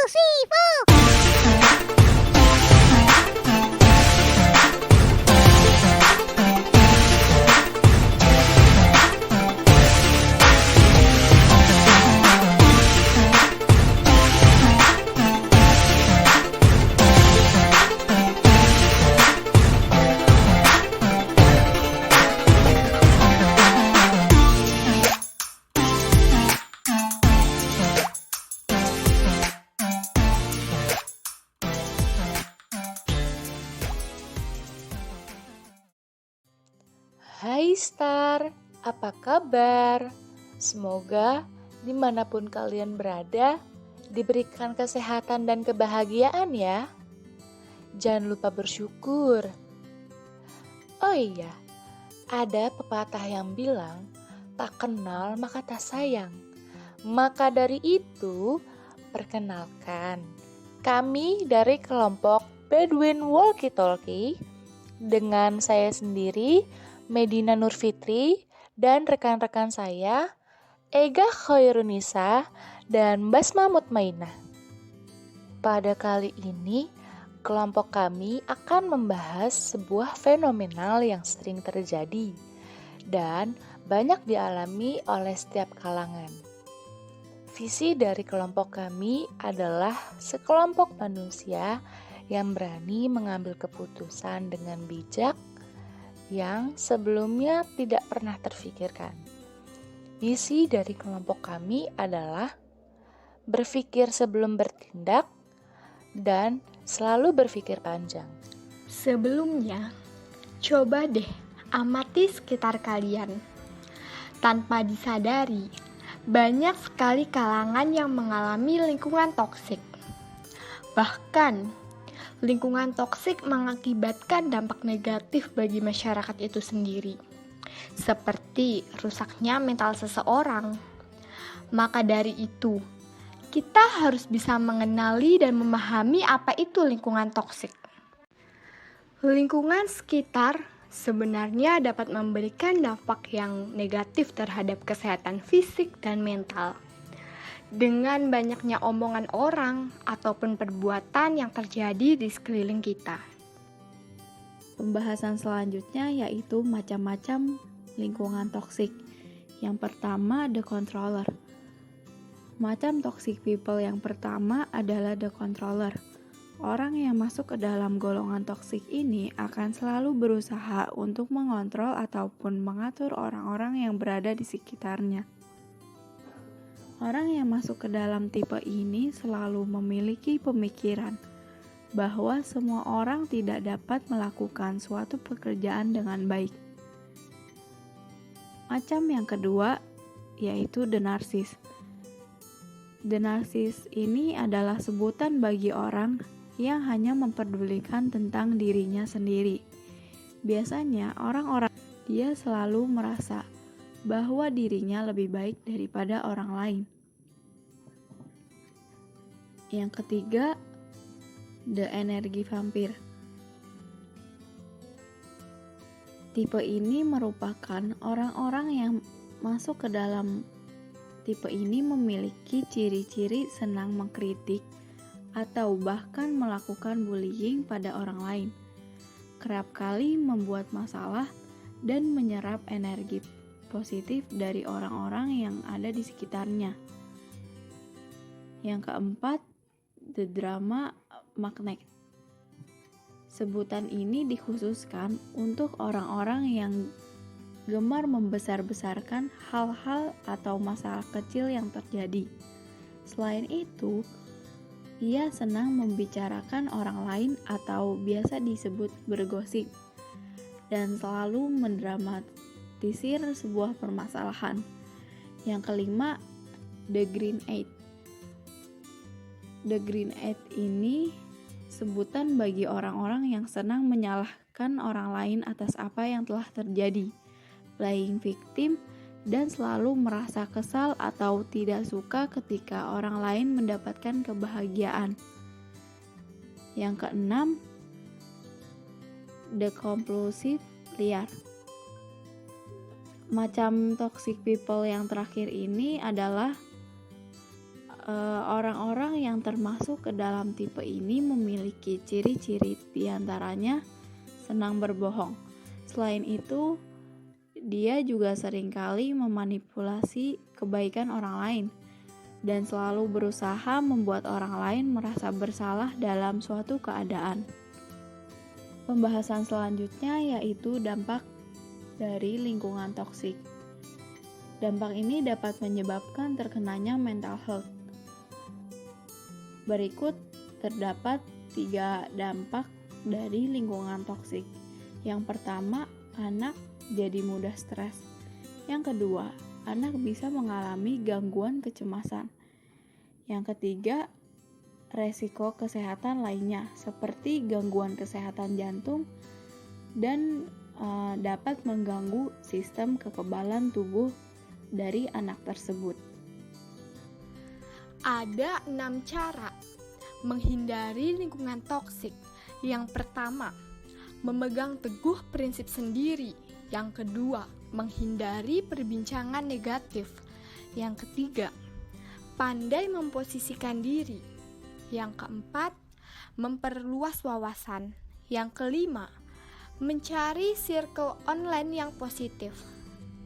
Inklusif. Hai Star, apa kabar? Semoga dimanapun kalian berada, diberikan kesehatan dan kebahagiaan ya. Jangan lupa bersyukur. Oh iya, ada pepatah yang bilang, tak kenal maka tak sayang. Maka dari itu, perkenalkan, kami dari kelompok Bedouin Walkie Talkie dengan saya sendiri, Medina Nurfitri, dan rekan-rekan saya, Ega Khairunisa dan Basma Mutmainah. Pada kali ini, kelompok kami akan membahas sebuah fenomenal yang sering terjadi dan banyak dialami oleh setiap kalangan. Visi dari kelompok kami adalah sekelompok manusia yang berani mengambil keputusan dengan bijak yang sebelumnya tidak pernah terfikirkan. Misi dari kelompok kami adalah berpikir sebelum bertindak dan selalu berpikir panjang. Sebelumnya, coba deh amati sekitar kalian. Tanpa disadari, banyak sekali kalangan yang mengalami lingkungan toksik. Bahkan, lingkungan toksik mengakibatkan dampak negatif bagi masyarakat itu sendiri, seperti rusaknya mental seseorang. Maka dari itu, kita harus bisa mengenali dan memahami apa itu lingkungan toksik. Lingkungan sekitar sebenarnya dapat memberikan dampak yang negatif terhadap kesehatan fisik dan mental. Dengan banyaknya omongan orang ataupun perbuatan yang terjadi di sekeliling kita. Pembahasan selanjutnya yaitu macam-macam lingkungan toksik. Yang pertama, the controller. Macam toxic people yang pertama adalah the controller. Orang yang masuk ke dalam golongan toksik ini akan selalu berusaha untuk mengontrol ataupun mengatur orang-orang yang berada di sekitarnya. Orang yang masuk ke dalam tipe ini selalu memiliki pemikiran bahwa semua orang tidak dapat melakukan suatu pekerjaan dengan baik. Macam yang kedua yaitu the narcissist. The narcissist ini adalah sebutan bagi orang yang hanya memperdulikan tentang dirinya sendiri. Biasanya orang-orang dia selalu merasa bahwa dirinya lebih baik daripada orang lain. Yang ketiga, the energi vampir. Tipe ini merupakan orang-orang yang masuk ke dalam tipe ini memiliki ciri-ciri senang mengkritik atau bahkan melakukan bullying pada orang lain. Kerap kali membuat masalah dan menyerap energi positif dari orang-orang yang ada di sekitarnya. Yang keempat, the drama magnet. Sebutan ini dikhususkan untuk orang-orang yang gemar membesar-besarkan hal-hal atau masalah kecil yang terjadi. Selain itu, ia senang membicarakan orang lain atau biasa disebut bergosip dan selalu mendramatisir sebuah permasalahan. Yang kelima, the green eight. The green eight ini sebutan bagi orang-orang yang senang menyalahkan orang lain atas apa yang telah terjadi, playing victim, dan selalu merasa kesal atau tidak suka ketika orang lain mendapatkan kebahagiaan. Yang keenam, the compulsive liar. Macam toxic people yang terakhir ini adalah Orang-orang yang termasuk ke dalam tipe ini memiliki ciri-ciri diantaranya senang berbohong. Selain itu, dia juga seringkali memanipulasi kebaikan orang lain dan selalu berusaha membuat orang lain merasa bersalah dalam suatu keadaan. Pembahasan selanjutnya yaitu dampak dari lingkungan toksik. Dampak ini dapat menyebabkan terkenanya mental health. Berikut terdapat 3 dampak dari lingkungan toksik. Yang pertama, anak jadi mudah stres. Yang kedua, anak bisa mengalami gangguan kecemasan. Yang ketiga, resiko kesehatan lainnya seperti gangguan kesehatan jantung dan dapat mengganggu sistem kekebalan tubuh dari anak tersebut. Ada 6 cara menghindari lingkungan toksik. Yang pertama, memegang teguh prinsip sendiri. Yang kedua, menghindari perbincangan negatif. Yang ketiga, pandai memposisikan diri. Yang keempat, memperluas wawasan. Yang kelima, mencari circle online yang positif.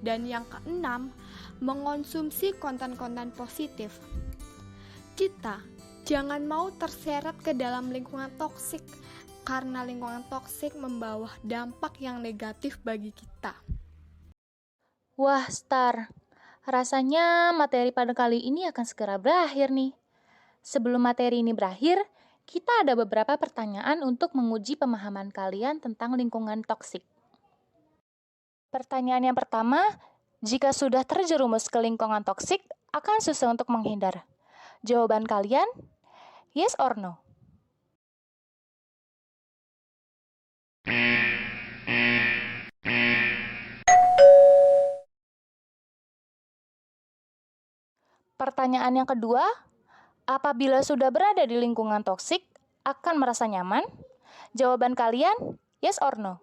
Dan yang keenam, mengonsumsi konten-konten positif. Kita jangan mau terseret ke dalam lingkungan toksik, karena lingkungan toksik membawa dampak yang negatif bagi kita. Wah, Star, rasanya materi pada kali ini akan segera berakhir nih. Sebelum materi ini berakhir, kita ada beberapa pertanyaan untuk menguji pemahaman kalian tentang lingkungan toksik. Pertanyaan yang pertama, jika sudah terjerumus ke lingkungan toksik, akan susah untuk menghindar. Jawaban kalian, yes or no? Pertanyaan yang kedua, apabila sudah berada di lingkungan toksik, akan merasa nyaman? Jawaban kalian, yes or no?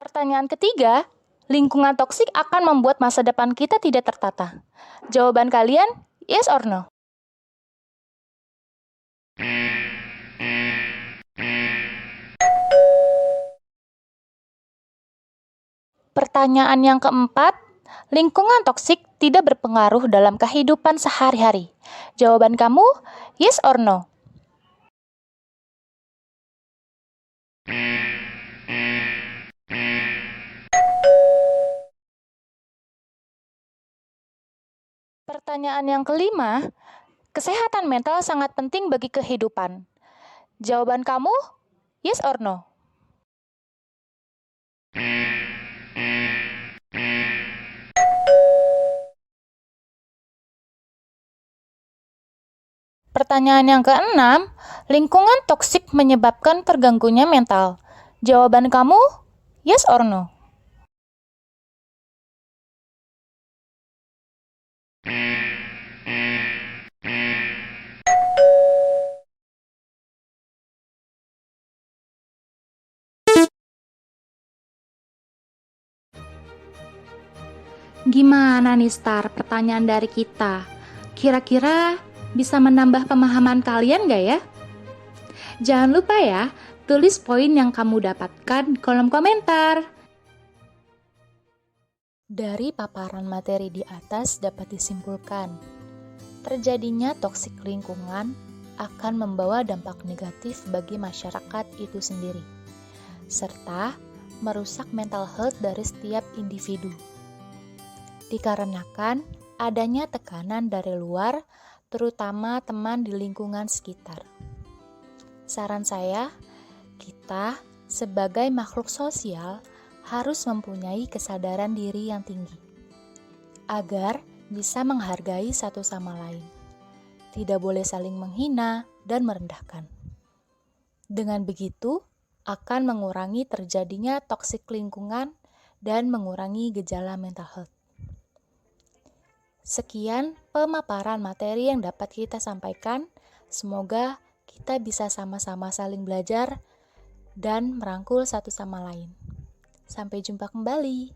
Pertanyaan ketiga, lingkungan toksik akan membuat masa depan kita tidak tertata. Jawaban kalian, yes or no? Pertanyaan yang keempat, lingkungan toksik tidak berpengaruh dalam kehidupan sehari-hari. Jawaban kamu, yes or no? Pertanyaan yang kelima, kesehatan mental sangat penting bagi kehidupan. Jawaban kamu, yes or no? Pertanyaan yang keenam, lingkungan toksik menyebabkan terganggunya mental. Jawaban kamu, yes or no? Gimana nih Star, pertanyaan dari kita? Kira-kira bisa menambah pemahaman kalian gak ya? Jangan lupa ya, tulis poin yang kamu dapatkan di kolom komentar. Dari paparan materi di atas dapat disimpulkan, terjadinya toksik lingkungan akan membawa dampak negatif bagi masyarakat itu sendiri, serta merusak mental health dari setiap individu. Dikarenakan adanya tekanan dari luar, terutama teman di lingkungan sekitar. Saran saya, kita sebagai makhluk sosial harus mempunyai kesadaran diri yang tinggi, agar bisa menghargai satu sama lain. Tidak boleh saling menghina dan merendahkan. Dengan begitu, akan mengurangi terjadinya toksik lingkungan dan mengurangi gejala mental health. Sekian pemaparan materi yang dapat kita sampaikan. Semoga kita bisa sama-sama saling belajar dan merangkul satu sama lain. Sampai jumpa kembali.